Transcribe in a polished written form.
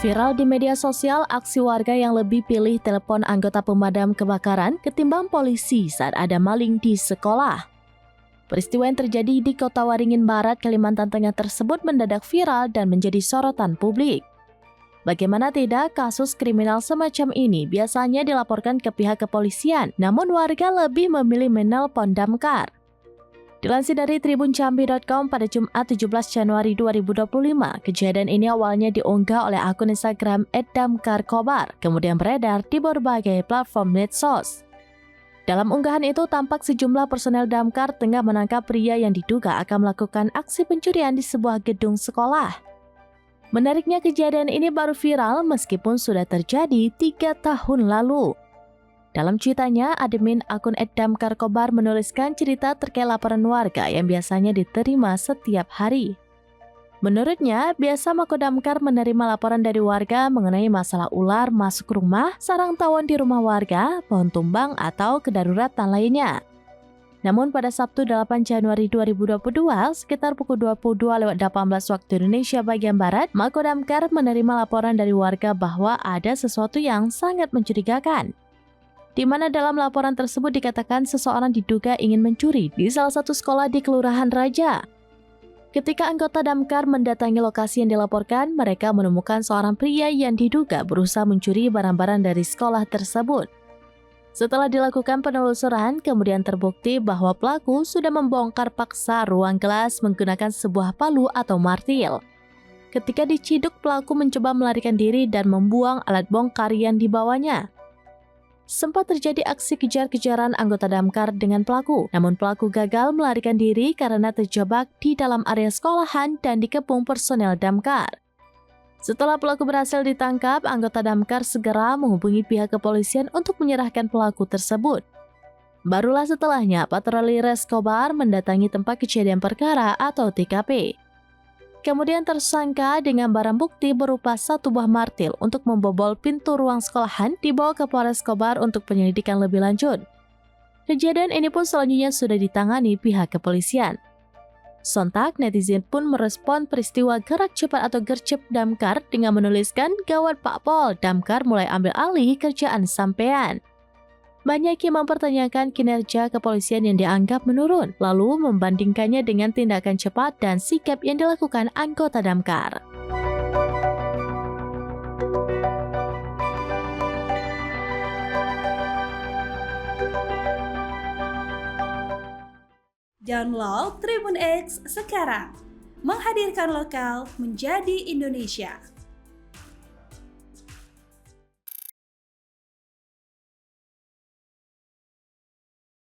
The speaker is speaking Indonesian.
Viral di media sosial, aksi warga yang lebih pilih telepon anggota pemadam kebakaran ketimbang polisi saat ada maling di sekolah. Peristiwa yang terjadi di Kota Waringin Barat, Kalimantan Tengah tersebut mendadak viral dan menjadi sorotan publik. Bagaimana tidak, kasus kriminal semacam ini biasanya dilaporkan ke pihak kepolisian, namun warga lebih memilih menelpon damkar. Dilansir dari tribuncambi.com pada Jumat 17 Januari 2025, kejadian ini awalnya diunggah oleh akun Instagram @damkarkobar, kemudian beredar di berbagai platform medsos. Dalam unggahan itu tampak sejumlah personel damkar tengah menangkap pria yang diduga akan melakukan aksi pencurian di sebuah gedung sekolah. Menariknya, kejadian ini baru viral meskipun sudah terjadi 3 tahun lalu. Dalam cuitannya, admin akun @damkarkobar menuliskan cerita terkait laporan warga yang biasanya diterima setiap hari. Menurutnya, biasa Makodamkar menerima laporan dari warga mengenai masalah ular masuk rumah, sarang tawon di rumah warga, pohon tumbang, atau kedaruratan lainnya. Namun pada Sabtu 8 Januari 2022, sekitar pukul 22.18 waktu Indonesia bagian Barat, Makodamkar menerima laporan dari warga bahwa ada sesuatu yang sangat mencurigakan. Di mana dalam laporan tersebut dikatakan seseorang diduga ingin mencuri di salah satu sekolah di Kelurahan Raja. Ketika anggota damkar mendatangi lokasi yang dilaporkan, mereka menemukan seorang pria yang diduga berusaha mencuri barang-barang dari sekolah tersebut. Setelah dilakukan penelusuran, kemudian terbukti bahwa pelaku sudah membongkar paksa ruang kelas menggunakan sebuah palu atau martil. Ketika diciduk, pelaku mencoba melarikan diri dan membuang alat bongkar yang dibawanya. Sempat terjadi aksi kejar-kejaran anggota damkar dengan pelaku, namun pelaku gagal melarikan diri karena terjebak di dalam area sekolahan dan dikepung personel damkar. Setelah pelaku berhasil ditangkap, anggota damkar segera menghubungi pihak kepolisian untuk menyerahkan pelaku tersebut. Barulah setelahnya patroli Reskobar mendatangi tempat kejadian perkara atau TKP. Kemudian tersangka dengan barang bukti berupa satu buah martil untuk membobol pintu ruang sekolahan dibawa ke Polres Kobar untuk penyelidikan lebih lanjut. Kejadian ini pun selanjutnya sudah ditangani pihak kepolisian. Sontak, netizen pun merespon peristiwa gerak cepat atau gercep damkar dengan menuliskan, "Gawat Pak Pol, damkar mulai ambil alih kerjaan sampean." Banyak yang mempertanyakan kinerja kepolisian yang dianggap menurun, lalu membandingkannya dengan tindakan cepat dan sikap yang dilakukan anggota damkar. Download Tribun X sekarang, menghadirkan lokal menjadi Indonesia.